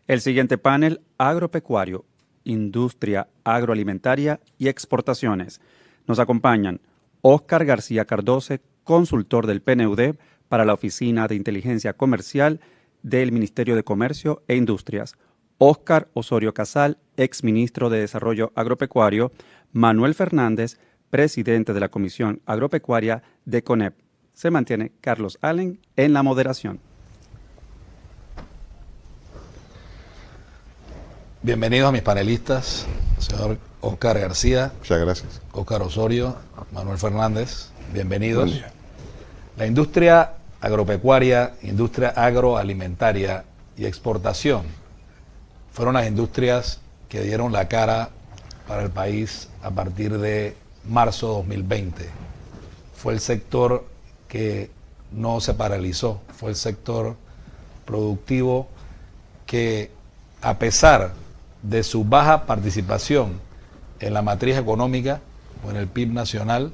El siguiente panel, agropecuario, industria agroalimentaria y exportaciones. Nos acompañan Óscar García Cardoce, consultor del PNUD para la Oficina de Inteligencia Comercial del Ministerio de Comercio e Industrias, Óscar Osorio Casal, exministro de Desarrollo Agropecuario, Manuel Fernández, presidente de la Comisión Agropecuaria de CONEP. Se mantiene Carlos Allen en la moderación. Bienvenidos a mis panelistas, señor Óscar García. Muchas gracias. Óscar Osorio, Manuel Fernández, bienvenidos. La industria agropecuaria, industria agroalimentaria y exportación fueron las industrias que dieron la cara para el país a partir de marzo de 2020. Fue el sector que no se paralizó, fue el sector productivo que, a pesar de su baja participación en la matriz económica o en el PIB nacional,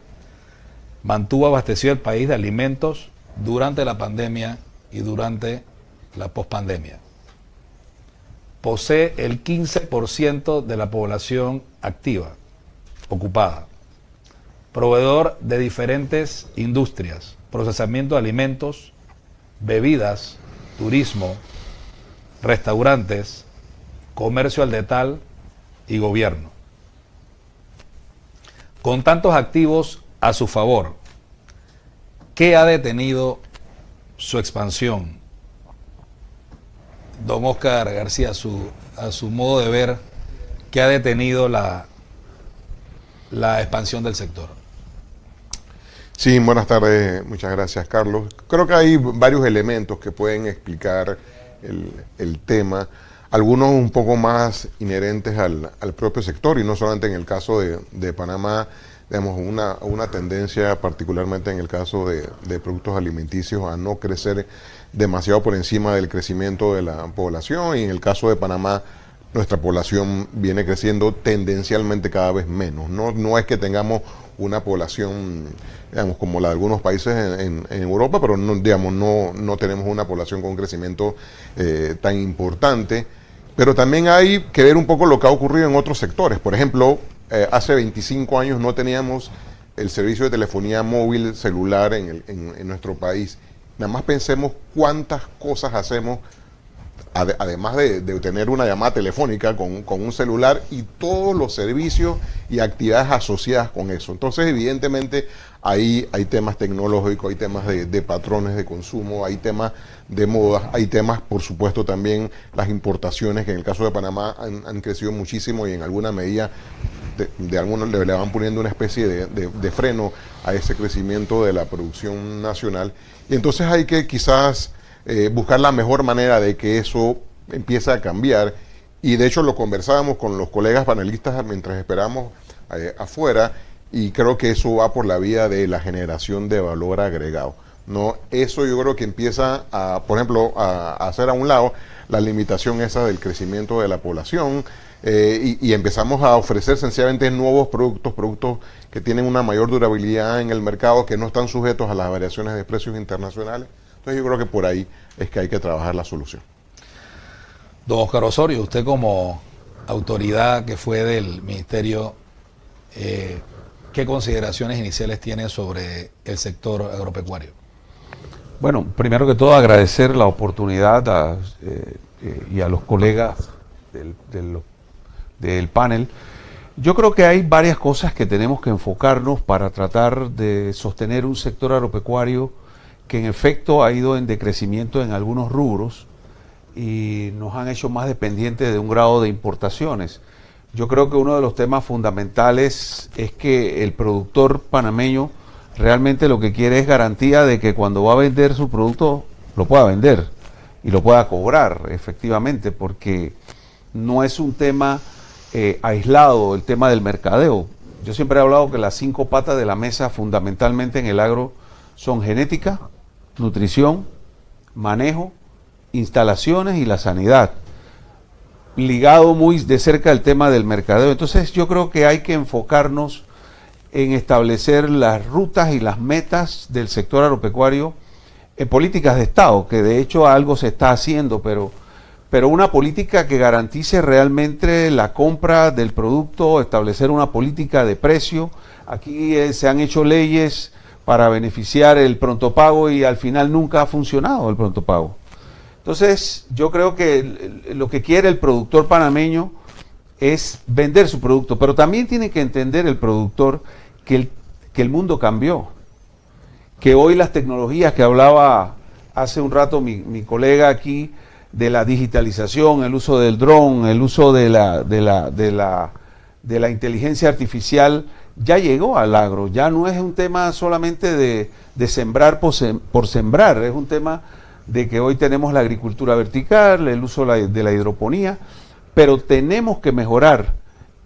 mantuvo abastecido el país de alimentos durante la pandemia y durante la pospandemia. Posee el 15% de la población activa, ocupada, proveedor de diferentes industrias, procesamiento de alimentos, bebidas, turismo, restaurantes, comercio al detal y gobierno. Con tantos activos a su favor, ¿qué ha detenido su expansión? Don Óscar García, a su modo de ver, ¿qué ha detenido la expansión del sector? Sí, buenas tardes, muchas gracias, Carlos. Creo que hay varios elementos que pueden explicar el tema, algunos un poco más inherentes al propio sector, y no solamente en el caso de Panamá, digamos, una tendencia particularmente en el caso de productos alimenticios a no crecer demasiado por encima del crecimiento de la población, y en el caso de Panamá nuestra población viene creciendo tendencialmente cada vez menos. No es que tengamos una población, digamos, como la de algunos países en Europa, pero no tenemos una población con un crecimiento tan importante. Pero también hay que ver un poco lo que ha ocurrido en otros sectores. Por ejemplo, hace 25 años no teníamos el servicio de telefonía móvil celular en nuestro país. Nada más pensemos cuántas cosas hacemos, además de tener una llamada telefónica con un celular, y todos los servicios y actividades asociadas con eso. Entonces, evidentemente, ahí hay temas tecnológicos, hay temas de patrones de consumo, hay temas de moda, hay temas, por supuesto, también las importaciones, que en el caso de Panamá han crecido muchísimo, y en alguna medida de algunos le van poniendo una especie de freno a ese crecimiento de la producción nacional. Y entonces hay que quizás buscar la mejor manera de que eso empiece a cambiar, y de hecho lo conversábamos con los colegas panelistas mientras esperamos afuera, y creo que eso va por la vía de la generación de valor agregado. No, eso yo creo que empieza por ejemplo, a hacer a un lado la limitación esa del crecimiento de la población, y empezamos a ofrecer sencillamente nuevos productos que tienen una mayor durabilidad en el mercado, que no están sujetos a las variaciones de precios internacionales. Entonces yo creo que por ahí es que hay que trabajar la solución. Don Óscar Osorio, usted como autoridad que fue del ministerio, ¿qué consideraciones iniciales tiene sobre el sector agropecuario? Bueno, primero que todo agradecer la oportunidad y a los colegas del panel. Yo creo que hay varias cosas que tenemos que enfocarnos para tratar de sostener un sector agropecuario que en efecto ha ido en decrecimiento en algunos rubros y nos han hecho más dependientes de un grado de importaciones. Yo creo que uno de los temas fundamentales es que el productor panameño realmente lo que quiere es garantía de que cuando va a vender su producto lo pueda vender y lo pueda cobrar efectivamente, porque no es un tema aislado el tema del mercadeo. Yo siempre he hablado que las 5 patas de la mesa fundamentalmente en el agro son genética, nutrición, manejo, instalaciones y la sanidad, ligado muy de cerca el tema del mercadeo. Entonces yo creo que hay que enfocarnos en establecer las rutas y las metas del sector agropecuario en políticas de Estado, que de hecho algo se está haciendo, pero pero una política que garantice realmente la compra del producto, establecer una política de precio. Aquí se han hecho leyes para beneficiar el pronto pago y al final nunca ha funcionado el pronto pago. Entonces, yo creo que lo que quiere el productor panameño es vender su producto, pero también tiene que entender el productor que el mundo cambió, que hoy las tecnologías que hablaba hace un rato mi colega aquí, de la digitalización, el uso del dron, el uso de la inteligencia artificial, ya llegó al agro, ya no es un tema solamente de sembrar por sembrar, es un tema de que hoy tenemos la agricultura vertical, el uso de la hidroponía, pero tenemos que mejorar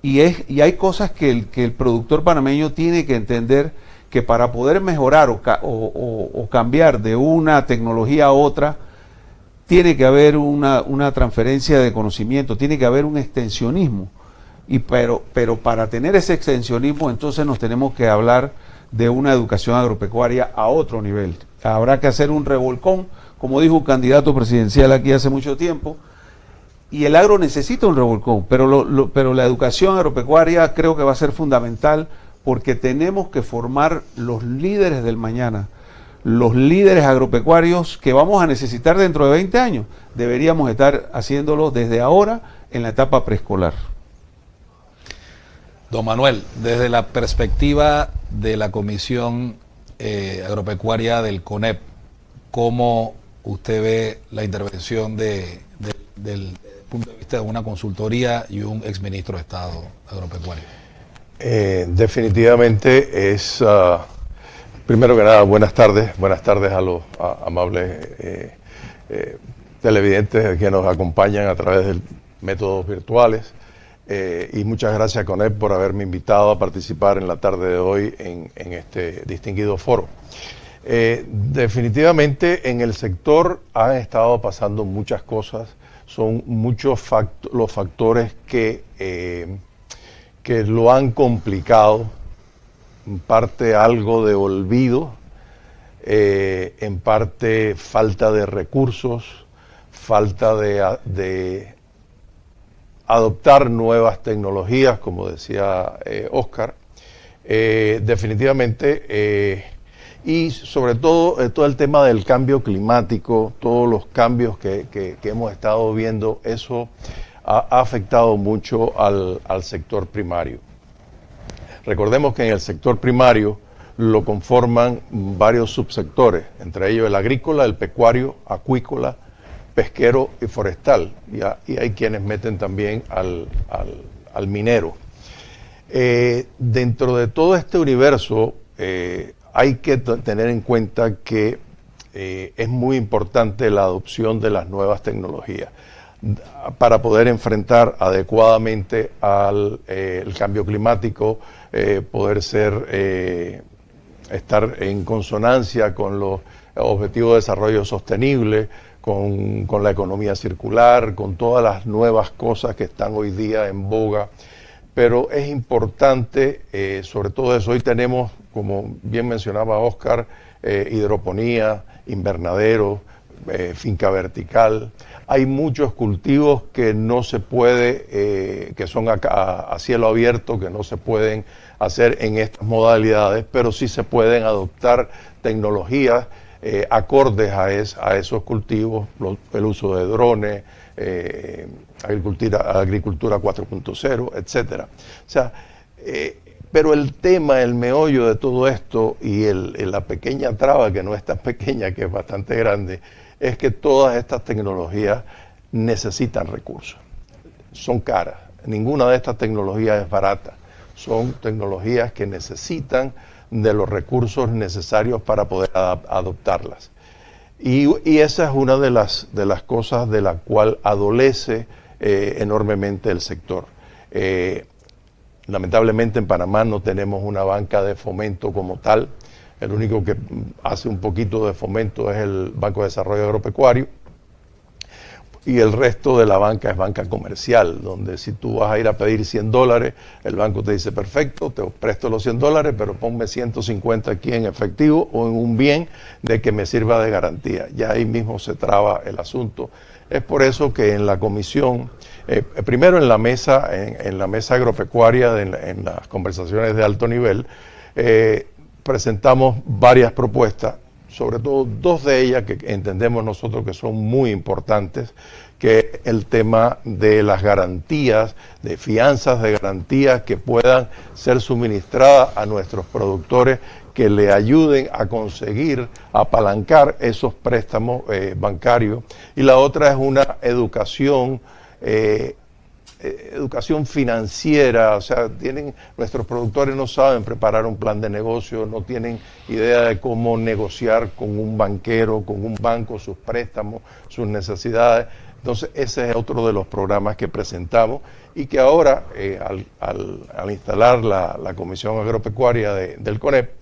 y hay cosas que el productor panameño tiene que entender, que para poder mejorar o cambiar de una tecnología a otra, tiene que haber una transferencia de conocimiento, tiene que haber un extensionismo. Pero para tener ese extensionismo, entonces nos tenemos que hablar de una educación agropecuaria a otro nivel. Habrá que hacer un revolcón, como dijo un candidato presidencial aquí hace mucho tiempo, y el agro necesita un revolcón, pero la educación agropecuaria creo que va a ser fundamental, porque tenemos que formar los líderes del mañana, los líderes agropecuarios que vamos a necesitar dentro de 20 años. Deberíamos estar haciéndolo desde ahora en la etapa preescolar. Don Manuel, desde la perspectiva de la Comisión Agropecuaria del CONEP, ¿cómo usted ve la intervención del punto de vista de una consultoría y un exministro de Estado agropecuario? Definitivamente es, primero que nada, buenas tardes a los amables televidentes que nos acompañan a través de métodos virtuales. Y muchas gracias, CONEP, por haberme invitado a participar en la tarde de hoy en este distinguido foro. Definitivamente en el sector han estado pasando muchas cosas, son muchos los factores que lo han complicado, en parte algo de olvido, en parte falta de recursos, falta de adoptar nuevas tecnologías, como decía Oscar, definitivamente, y sobre todo todo el tema del cambio climático, todos los cambios que hemos estado viendo, eso ha afectado mucho al sector primario. Recordemos que en el sector primario lo conforman varios subsectores, entre ellos el agrícola, el pecuario, acuícola, pesquero y forestal, y hay quienes meten también al minero. Dentro de todo este universo hay que tener en cuenta que es muy importante la adopción de las nuevas tecnologías para poder enfrentar adecuadamente el cambio climático, poder estar en consonancia con los objetivos de desarrollo sostenible, con la economía circular, con todas las nuevas cosas que están hoy día en boga. Pero es importante, sobre todo eso, hoy tenemos, como bien mencionaba Oscar, hidroponía, invernadero, finca vertical. Hay muchos cultivos que no se puede, que son a cielo abierto, que no se pueden hacer en estas modalidades, pero sí se pueden adoptar tecnologías acordes a esos cultivos, el uso de drones, agricultura 4.0, etcétera. O sea, pero el tema, el meollo de todo esto y la pequeña traba, que no es tan pequeña, que es bastante grande, es que todas estas tecnologías necesitan recursos. Son caras. Ninguna de estas tecnologías es barata. Son tecnologías que necesitan de los recursos necesarios para poder adoptarlas. Y esa es una de las cosas de la cual adolece enormemente el sector. Lamentablemente en Panamá no tenemos una banca de fomento como tal. El único que hace un poquito de fomento es el Banco de Desarrollo Agropecuario. Y el resto de la banca es banca comercial, donde si tú vas a ir a pedir $100, el banco te dice, perfecto, te presto los $100, pero ponme 150 aquí en efectivo o en un bien de que me sirva de garantía. Ya ahí mismo se traba el asunto. Es por eso que en la comisión, primero en la mesa, en la mesa agropecuaria, en las conversaciones de alto nivel, presentamos varias propuestas, sobre todo dos de ellas que entendemos nosotros que son muy importantes, que es el tema de las garantías, de fianzas de garantías que puedan ser suministradas a nuestros productores, que le ayuden a conseguir apalancar esos préstamos bancarios. Y la otra es una educación financiera, o sea, nuestros productores no saben preparar un plan de negocio, no tienen idea de cómo negociar con un banquero, con un banco, sus préstamos, sus necesidades. Entonces, ese es otro de los programas que presentamos y que ahora, al instalar la Comisión Agropecuaria del CONEP,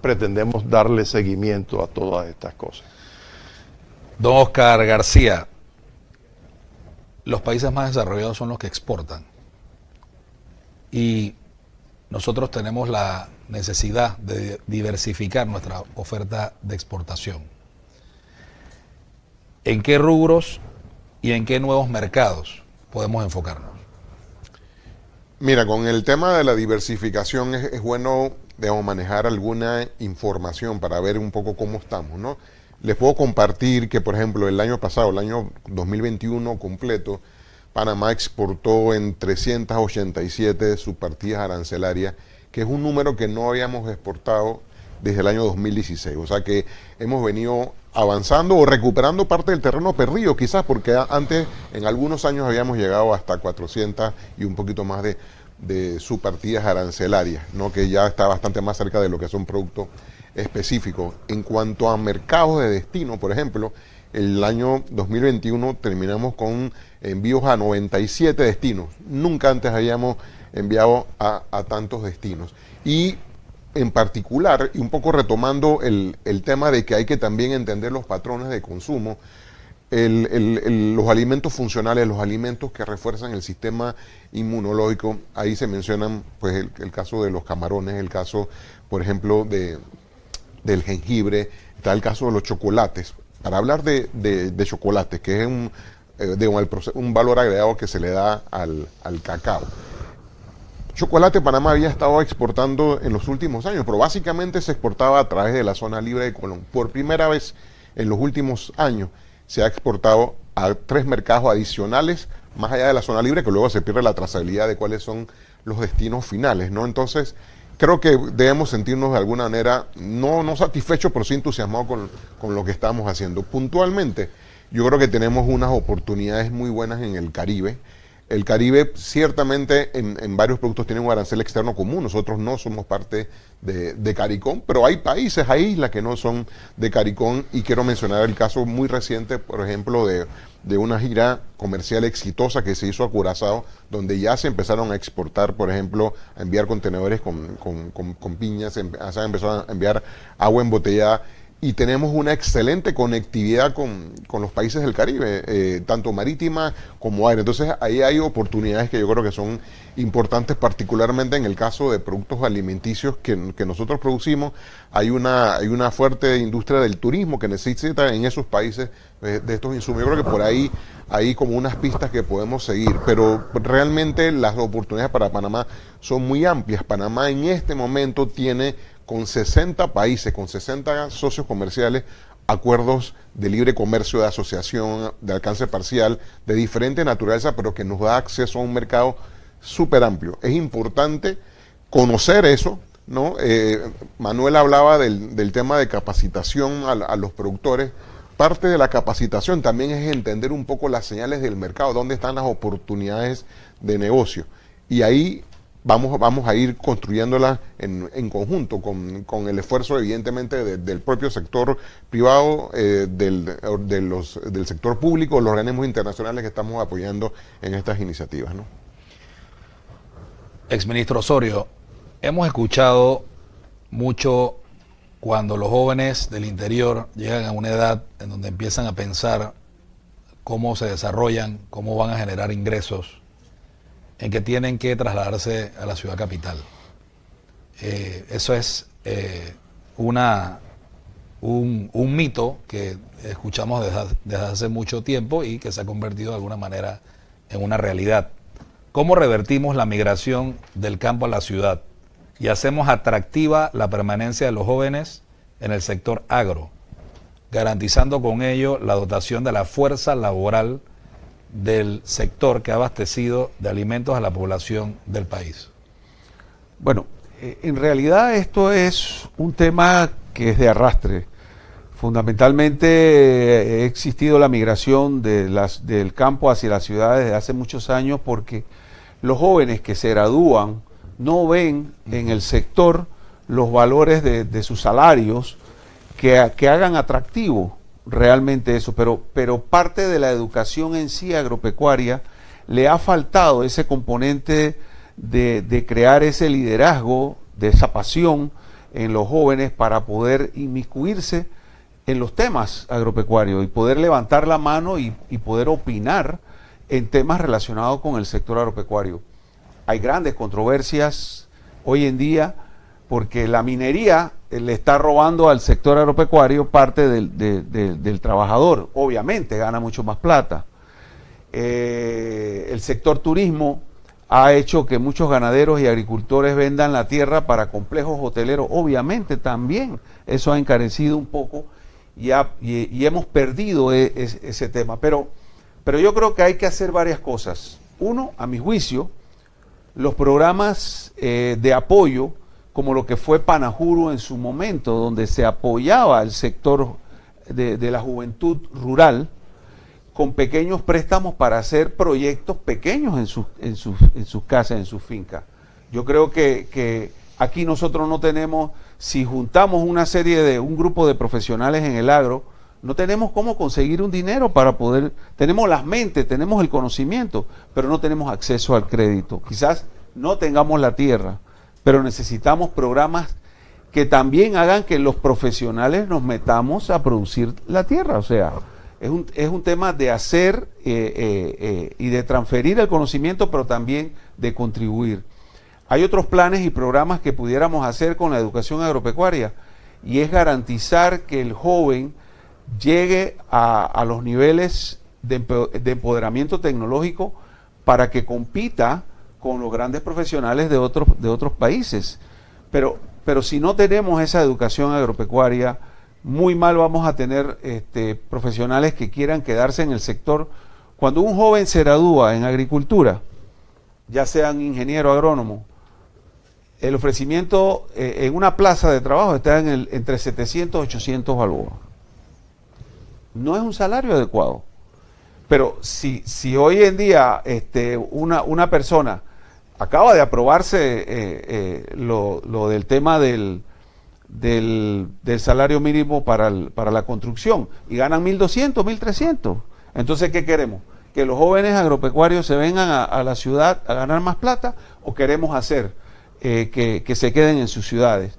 pretendemos darle seguimiento a todas estas cosas. Don Oscar García, los países más desarrollados son los que exportan y nosotros tenemos la necesidad de diversificar nuestra oferta de exportación. ¿En qué rubros y en qué nuevos mercados podemos enfocarnos? Mira, con el tema de la diversificación es bueno, digamos, manejar alguna información para ver un poco cómo estamos, ¿no? Les puedo compartir que, por ejemplo, el año pasado, el año 2021 completo, Panamá exportó en 387 subpartidas arancelarias, que es un número que no habíamos exportado desde el año 2016. O sea que hemos venido avanzando o recuperando parte del terreno perdido, quizás porque antes, en algunos años, habíamos llegado hasta 400 y un poquito más de subpartidas arancelarias, ¿no? Que ya está bastante más cerca de lo que son productos específicos. En cuanto a mercados de destino, por ejemplo, el año 2021 terminamos con envíos a 97 destinos. Nunca antes habíamos enviado a tantos destinos. Y en particular, y un poco retomando el tema de que hay que también entender los patrones de consumo, los alimentos funcionales, los alimentos que refuerzan el sistema inmunológico, ahí se mencionan pues el caso de los camarones, el caso, por ejemplo, del jengibre, está el caso de los chocolates. Para hablar de chocolates, que es un valor agregado que se le da al cacao. Chocolate Panamá había estado exportando en los últimos años, pero básicamente se exportaba a través de la zona libre de Colón. Por primera vez en los últimos años se ha exportado a 3 mercados adicionales, más allá de la zona libre, que luego se pierde la trazabilidad de cuáles son los destinos finales, ¿no? Entonces, creo que debemos sentirnos de alguna manera, no satisfechos, pero sí entusiasmados con lo que estamos haciendo. Puntualmente, yo creo que tenemos unas oportunidades muy buenas en el Caribe. El Caribe ciertamente en varios productos tiene un arancel externo común. Nosotros no somos parte de CARICOM, pero hay países, hay islas que no son de CARICOM, y quiero mencionar el caso muy reciente, por ejemplo, de una gira comercial exitosa que se hizo a Curazao, donde ya se empezaron a exportar, por ejemplo, a enviar contenedores con piñas, se empezó a enviar agua embotellada. Y tenemos una excelente conectividad con los países del Caribe, tanto marítima como aérea. Entonces ahí hay oportunidades que yo creo que son importantes, particularmente en el caso de productos alimenticios que nosotros producimos. Hay una fuerte industria del turismo que necesita en esos países de estos insumos. Yo creo que por ahí hay como unas pistas que podemos seguir, pero realmente las oportunidades para Panamá son muy amplias. Panamá en este momento tiene con 60 países, con 60 socios comerciales, acuerdos de libre comercio, de asociación, de alcance parcial, de diferente naturaleza, pero que nos da acceso a un mercado súper amplio. Es importante conocer eso, ¿no? Manuel hablaba del tema de capacitación a los productores. Parte de la capacitación también es entender un poco las señales del mercado, dónde están las oportunidades de negocio. Y ahí vamos a ir construyéndola en conjunto con el esfuerzo evidentemente del propio sector privado, del sector público, los organismos internacionales que estamos apoyando en estas iniciativas, ¿no? Exministro Osorio, hemos escuchado mucho cuando los jóvenes del interior llegan a una edad en donde empiezan a pensar cómo se desarrollan, cómo van a generar ingresos, en que tienen que trasladarse a la ciudad capital. Eso es una un mito que escuchamos desde hace mucho tiempo y que se ha convertido de alguna manera en una realidad. ¿Cómo revertimos la migración del campo a la ciudad y hacemos atractiva la permanencia de los jóvenes en el sector agro, garantizando con ello la dotación de la fuerza laboral del sector que ha abastecido de alimentos a la población del país? Bueno, en realidad esto es un tema que es de arrastre. Fundamentalmente ha existido la migración del campo hacia las ciudades desde hace muchos años porque los jóvenes que se gradúan no ven en el sector los valores de sus salarios que hagan atractivo realmente eso, pero parte de la educación en sí agropecuaria le ha faltado ese componente de crear ese liderazgo, de esa pasión en los jóvenes para poder inmiscuirse en los temas agropecuarios y poder levantar la mano y poder opinar en temas relacionados con el sector agropecuario. Hay grandes controversias hoy en día porque la minería le está robando al sector agropecuario parte del trabajador. Obviamente gana mucho más plata. El sector turismo ha hecho que muchos ganaderos y agricultores vendan la tierra para complejos hoteleros. Obviamente también eso ha encarecido un poco y hemos perdido ese tema. Pero yo creo que hay que hacer varias cosas. Uno, a mi juicio, los programas de apoyo, como lo que fue Panajuro en su momento, donde se apoyaba al sector de la juventud rural, con pequeños préstamos para hacer proyectos pequeños en sus casas, en sus fincas. Yo creo que aquí nosotros no tenemos, si juntamos un grupo de profesionales en el agro, no tenemos cómo conseguir un dinero para poder, tenemos las mentes, tenemos el conocimiento, pero no tenemos acceso al crédito. Quizás no tengamos la tierra, pero necesitamos programas que también hagan que los profesionales nos metamos a producir la tierra. O sea, es un tema de hacer y de transferir el conocimiento, pero también de contribuir. Hay otros planes y programas que pudiéramos hacer con la educación agropecuaria y es garantizar que el joven llegue a los niveles de empoderamiento tecnológico para que compita con los grandes profesionales de otros países. Pero si no tenemos esa educación agropecuaria, muy mal vamos a tener profesionales que quieran quedarse en el sector. Cuando un joven se gradúa en agricultura, ya sea un ingeniero agrónomo, el ofrecimiento en una plaza de trabajo está entre 700 y 800 balboas. No es un salario adecuado. Pero si hoy en día una persona acaba de aprobarse lo del tema del salario mínimo para la construcción y ganan 1.200, 1.300. Entonces, ¿qué queremos? ¿Que los jóvenes agropecuarios se vengan a la ciudad a ganar más plata o queremos hacer que se queden en sus ciudades?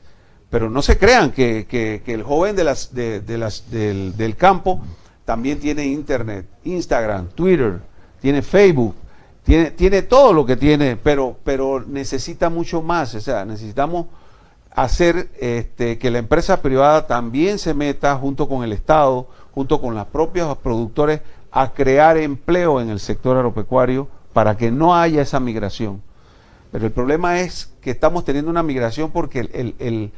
Pero no se crean que el joven del campo también tiene internet, Instagram, Twitter, tiene Facebook, tiene todo lo que tiene, pero necesita mucho más. O sea, necesitamos hacer que la empresa privada también se meta junto con el Estado, junto con los propios productores, a crear empleo en el sector agropecuario para que no haya esa migración. Pero el problema es que estamos teniendo una migración porque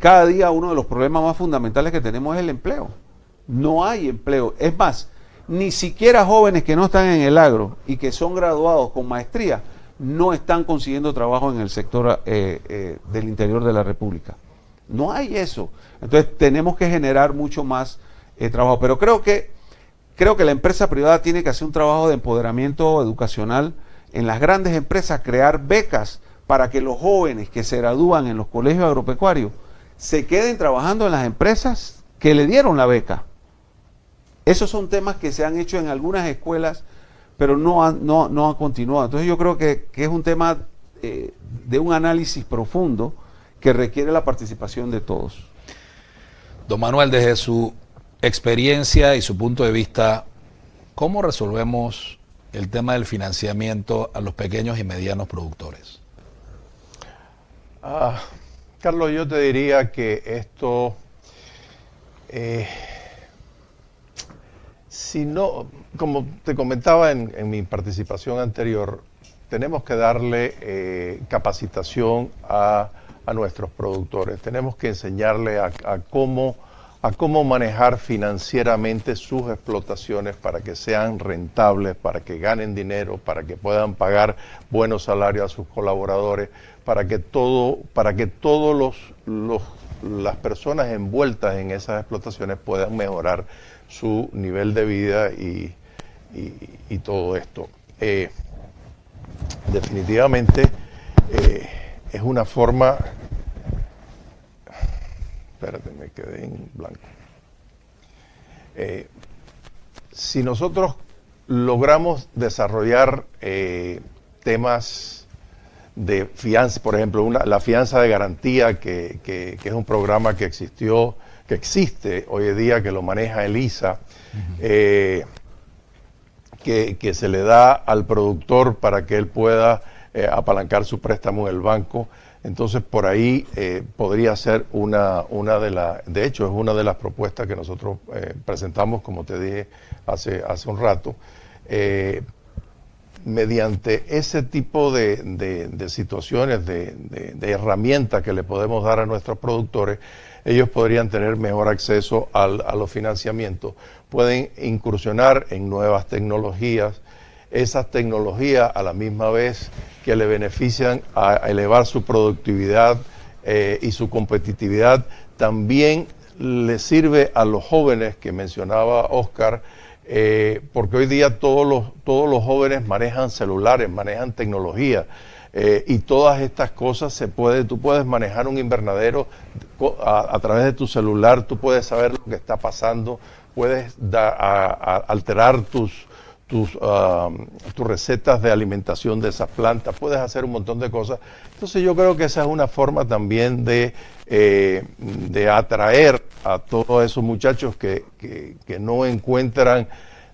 cada día uno de los problemas más fundamentales que tenemos es el empleo. No hay empleo. Es más, ni siquiera jóvenes que no están en el agro y que son graduados con maestría no están consiguiendo trabajo en el sector del interior de la República. No hay eso. Entonces tenemos que generar mucho más trabajo. Pero creo que la empresa privada tiene que hacer un trabajo de empoderamiento educacional en las grandes empresas, crear becas para que los jóvenes que se gradúan en los colegios agropecuarios se queden trabajando en las empresas que le dieron la beca. Esos son temas que se han hecho en algunas escuelas, pero no han continuado. Entonces yo creo que es un tema de un análisis profundo que requiere la participación de todos. Don Manuel, desde su experiencia y su punto de vista, ¿cómo resolvemos el tema del financiamiento a los pequeños y medianos productores? Carlos, yo te diría que esto Si no, como te comentaba en mi participación anterior, tenemos que darle capacitación a nuestros productores. Tenemos que enseñarle a cómo manejar financieramente sus explotaciones para que sean rentables, para que ganen dinero, para que puedan pagar buenos salarios a sus colaboradores, para que todas las personas envueltas en esas explotaciones puedan mejorar su nivel de vida y todo esto. Definitivamente es una forma... Espérate, me quedé en blanco. Si nosotros logramos desarrollar temas de fianza, por ejemplo, la fianza de garantía, que es un programa que existe hoy en día, que lo maneja ELISA, que se le da al productor para que él pueda apalancar su préstamo en el banco. Entonces, por ahí podría ser de hecho, es una de las propuestas que nosotros presentamos, como te dije hace un rato. Mediante ese tipo de situaciones, de herramientas que le podemos dar a nuestros productores, ellos podrían tener mejor acceso a los financiamientos, pueden incursionar en nuevas tecnologías, esas tecnologías a la misma vez que le benefician a elevar su productividad y su competitividad, también le sirve a los jóvenes que mencionaba Oscar, porque hoy día todos los jóvenes manejan celulares, manejan tecnología, y todas estas cosas tú puedes manejar un invernadero a través de tu celular, tú puedes saber lo que está pasando, puedes alterar tus recetas de alimentación de esas plantas, puedes hacer un montón de cosas. Entonces yo creo que esa es una forma también de atraer a todos esos muchachos que no encuentran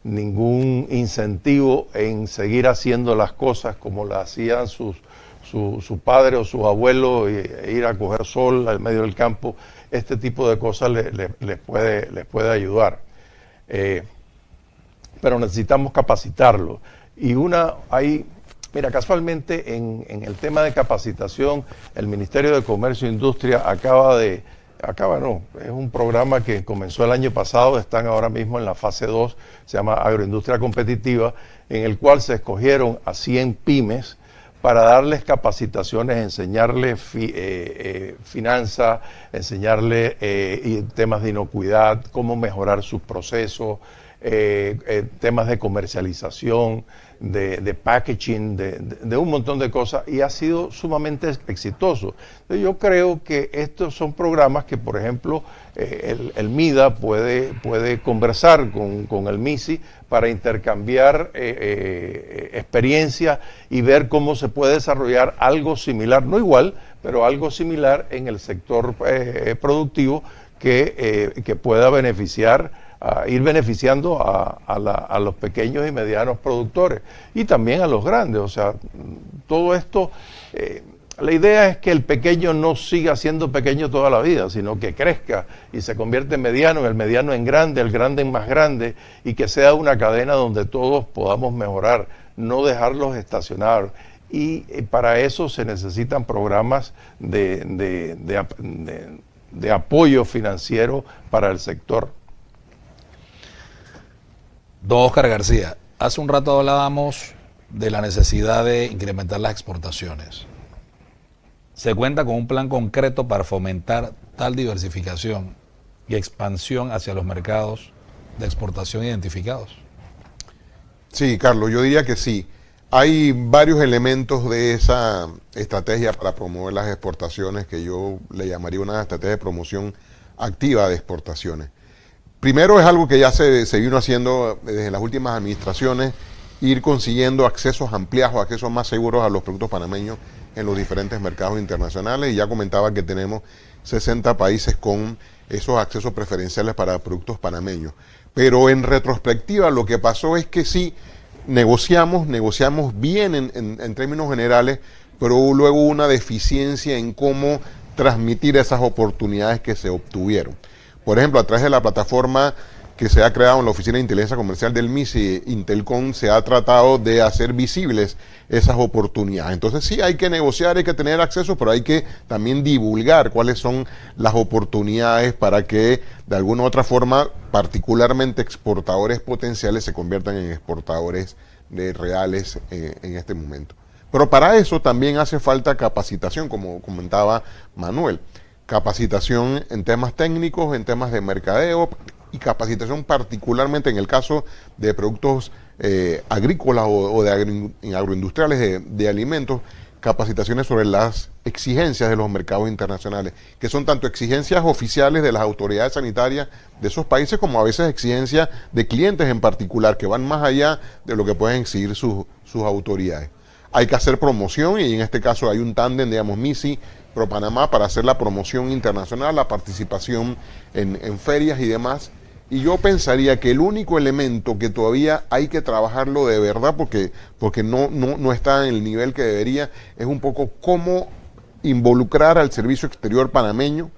ningún incentivo en seguir haciendo las cosas como las hacían su padre o sus abuelos, e ir a coger sol al medio del campo. Este tipo de cosas les puede ayudar. Pero necesitamos capacitarlo. Mira, casualmente en el tema de capacitación, el Ministerio de Comercio e Industria es un programa que comenzó el año pasado, están ahora mismo en la fase 2, se llama Agroindustria Competitiva, en el cual se escogieron a 100 pymes para darles capacitaciones, enseñarles finanzas, enseñarles temas de inocuidad, cómo mejorar sus procesos, temas de comercialización, de packaging, de un montón de cosas, y ha sido sumamente exitoso. Entonces, yo creo que estos son programas que, por ejemplo, el MIDA puede conversar con el MISI para intercambiar experiencias y ver cómo se puede desarrollar algo similar, no igual, pero algo similar en el sector productivo que pueda ir beneficiando a los pequeños y medianos productores y también a los grandes. O sea, todo esto, la idea es que el pequeño no siga siendo pequeño toda la vida, sino que crezca y se convierta en mediano, el mediano en grande, el grande en más grande, y que sea una cadena donde todos podamos mejorar, no dejarlos estacionar. Y para eso se necesitan programas de apoyo financiero para el sector. Don Oscar García, hace un rato hablábamos de la necesidad de incrementar las exportaciones. ¿Se cuenta con un plan concreto para fomentar tal diversificación y expansión hacia los mercados de exportación identificados? Sí, Carlos, yo diría que sí. Hay varios elementos de esa estrategia para promover las exportaciones que yo le llamaría una estrategia de promoción activa de exportaciones. Primero, es algo que ya se vino haciendo desde las últimas administraciones, ir consiguiendo accesos ampliados, accesos más seguros a los productos panameños en los diferentes mercados internacionales, y ya comentaba que tenemos 60 países con esos accesos preferenciales para productos panameños. Pero en retrospectiva lo que pasó es que sí, negociamos bien en términos generales, pero luego hubo una deficiencia en cómo transmitir esas oportunidades que se obtuvieron. Por ejemplo, a través de la plataforma que se ha creado en la Oficina de Inteligencia Comercial del MISI, Intelcom, se ha tratado de hacer visibles esas oportunidades. Entonces sí, hay que negociar, hay que tener acceso, pero hay que también divulgar cuáles son las oportunidades para que de alguna u otra forma, particularmente exportadores potenciales, se conviertan en exportadores reales en este momento. Pero para eso también hace falta capacitación, como comentaba Manuel. Capacitación en temas técnicos, en temas de mercadeo, y capacitación particularmente en el caso de productos agrícolas o de agroindustriales de alimentos, capacitaciones sobre las exigencias de los mercados internacionales, que son tanto exigencias oficiales de las autoridades sanitarias de esos países como a veces exigencias de clientes en particular, que van más allá de lo que pueden exigir sus autoridades. Hay que hacer promoción y en este caso hay un tándem, digamos, MISI, ProPanamá, para hacer la promoción internacional, la participación en ferias y demás. Y yo pensaría que el único elemento que todavía hay que trabajarlo de verdad, porque no está en el nivel que debería, es un poco cómo involucrar al servicio exterior panameño,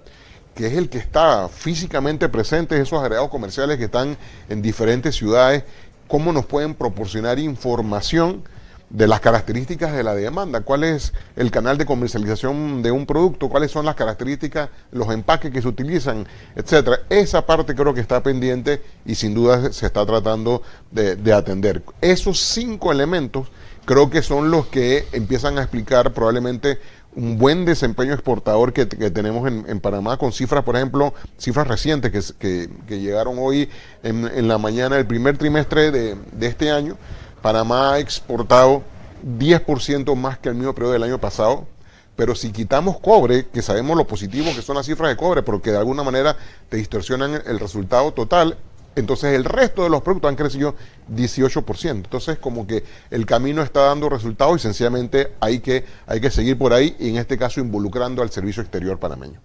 que es el que está físicamente presente, esos agregados comerciales que están en diferentes ciudades, cómo nos pueden proporcionar información de las características de la demanda, cuál es el canal de comercialización de un producto, cuáles son las características, los empaques que se utilizan, etcétera. Esa parte creo que está pendiente y sin duda se está tratando de atender. Esos 5 elementos creo que son los que empiezan a explicar probablemente un buen desempeño exportador que tenemos en Panamá, con cifras, por ejemplo, cifras recientes que llegaron hoy en la mañana del primer trimestre de este año. Panamá ha exportado 10% más que el mismo periodo del año pasado, pero si quitamos cobre, que sabemos lo positivo que son las cifras de cobre, porque de alguna manera te distorsionan el resultado total, entonces el resto de los productos han crecido 18%. Entonces como que el camino está dando resultados y sencillamente hay que seguir por ahí y en este caso involucrando al servicio exterior panameño.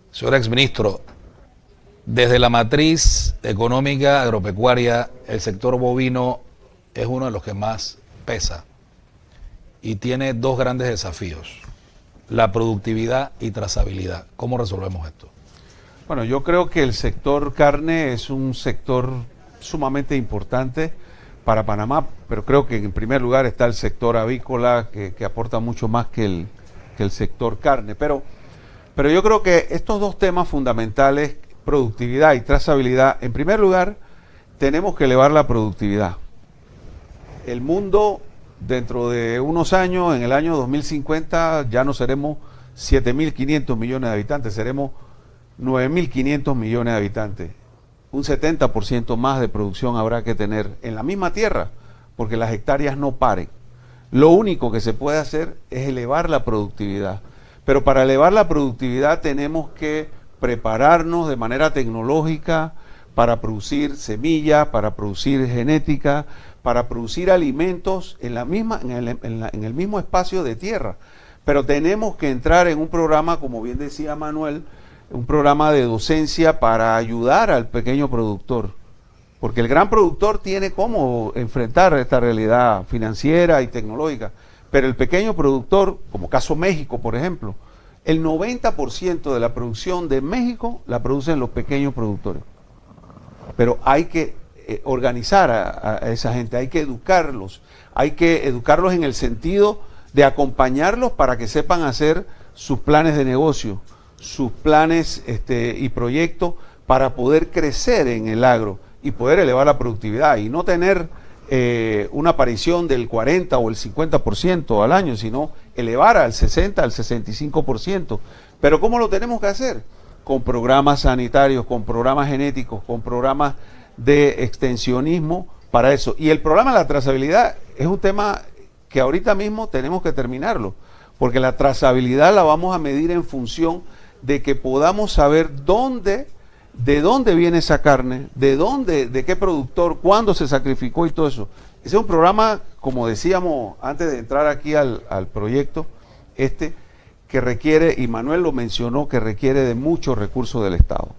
Señor exministro, desde la matriz económica agropecuaria, el sector bovino es uno de los que más pesa y tiene 2 grandes desafíos: la productividad y trazabilidad. ¿Cómo resolvemos esto? Bueno, yo creo que el sector carne es un sector sumamente importante para Panamá, pero creo que en primer lugar está el sector avícola, que aporta mucho más que el sector carne. Pero yo creo que estos 2 temas fundamentales, productividad y trazabilidad, en primer lugar, tenemos que elevar la productividad. El mundo, dentro de unos años, en el año 2050, ya no seremos 7.500 millones de habitantes, seremos 9.500 millones de habitantes. Un 70% más de producción habrá que tener en la misma tierra, porque las hectáreas no paren. Lo único que se puede hacer es elevar la productividad. Pero para elevar la productividad tenemos que prepararnos de manera tecnológica para producir semillas, para producir genética, para producir alimentos en el mismo espacio de tierra. Pero tenemos que entrar en un programa, como bien decía Manuel, un programa de docencia para ayudar al pequeño productor. Porque el gran productor tiene cómo enfrentar esta realidad financiera y tecnológica. Pero el pequeño productor, como caso México, por ejemplo, el 90% de la producción de México la producen los pequeños productores. Pero hay que organizar a esa gente, hay que educarlos en el sentido de acompañarlos para que sepan hacer sus planes de negocio, sus planes y proyectos para poder crecer en el agro y poder elevar la productividad y no tener una aparición del 40 o el 50% al año, sino elevar al 60, al 65%. Pero ¿cómo lo tenemos que hacer? Con programas sanitarios, con programas genéticos, con programas de extensionismo para eso. Y el programa de la trazabilidad es un tema que ahorita mismo tenemos que terminarlo, porque la trazabilidad la vamos a medir en función de que podamos saber de dónde viene esa carne, de qué productor, cuándo se sacrificó y todo eso. Ese es un programa, como decíamos antes de entrar aquí al proyecto, que requiere, y Manuel lo mencionó, que requiere de muchos recursos del Estado.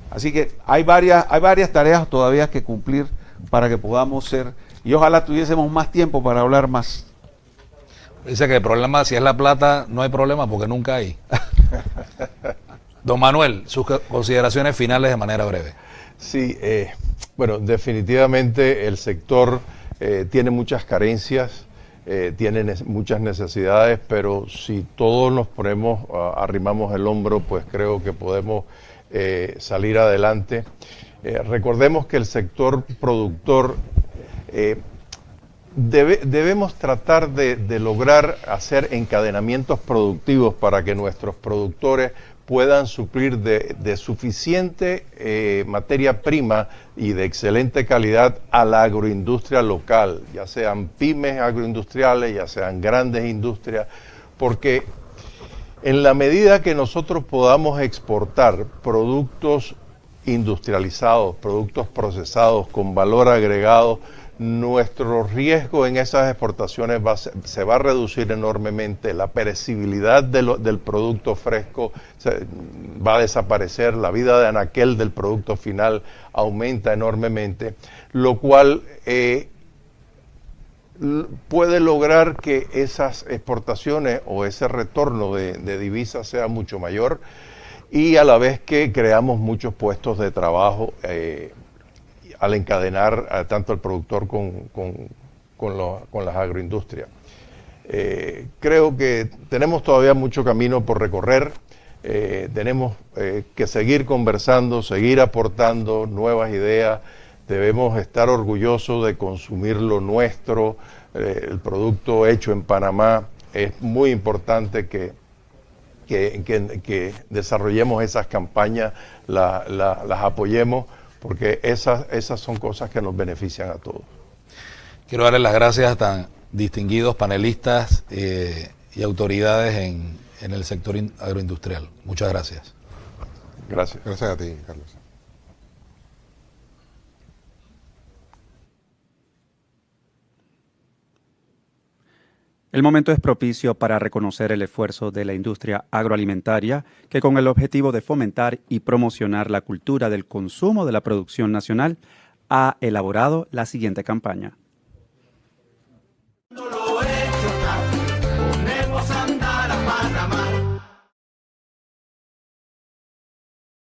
Así que hay varias tareas todavía que cumplir para que podamos ser, y ojalá tuviésemos más tiempo para hablar más. Dice que el problema, si es la plata, no hay problema porque nunca hay. Don Manuel, sus consideraciones finales de manera breve. Sí, bueno, definitivamente el sector tiene muchas carencias, tiene muchas necesidades, pero si todos nos ponemos, arrimamos el hombro, pues creo que podemos salir adelante. Recordemos que el sector productor debemos tratar de lograr hacer encadenamientos productivos para que nuestros productores puedan suplir de suficiente materia prima y de excelente calidad a la agroindustria local, ya sean pymes agroindustriales, ya sean grandes industrias, porque en la medida que nosotros podamos exportar productos industrializados, productos procesados con valor agregado, nuestro riesgo en esas exportaciones se va a reducir enormemente, la perecibilidad del producto fresco va a desaparecer, la vida de anaquel del producto final aumenta enormemente, lo cual puede lograr que esas exportaciones o ese retorno de divisas sea mucho mayor y a la vez que creamos muchos puestos de trabajo al encadenar tanto el productor con las agroindustrias. Creo que tenemos todavía mucho camino por recorrer, tenemos que seguir conversando, seguir aportando nuevas ideas, debemos estar orgullosos de consumir lo nuestro, el producto hecho en Panamá. Es muy importante que desarrollemos esas campañas, las apoyemos, porque esas son cosas que nos benefician a todos. Quiero darles las gracias a tan distinguidos panelistas y autoridades en el sector agroindustrial. Muchas gracias. Gracias. Gracias a ti, Carlos. El momento es propicio para reconocer el esfuerzo de la industria agroalimentaria que, con el objetivo de fomentar y promocionar la cultura del consumo de la producción nacional, ha elaborado la siguiente campaña.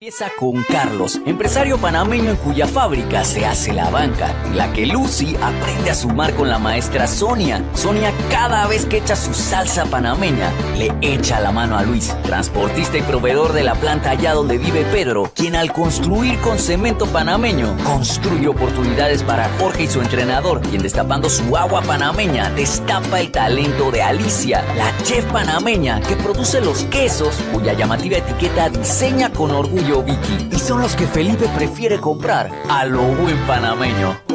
Empieza con Carlos, empresario panameño en cuya fábrica se hace la banca, en la que Lucy aprende a sumar con la maestra Sonia. Sonia, cada vez que echa su salsa panameña, le echa la mano a Luis, transportista y proveedor de la planta allá donde vive Pedro, quien al construir con cemento panameño, construye oportunidades para Jorge y su entrenador, quien destapando su agua panameña, destapa el talento de Alicia, la chef panameña que produce los quesos, cuya llamativa etiqueta diseña con orgullo Vicky, y son los que Felipe prefiere comprar a lo buen panameño.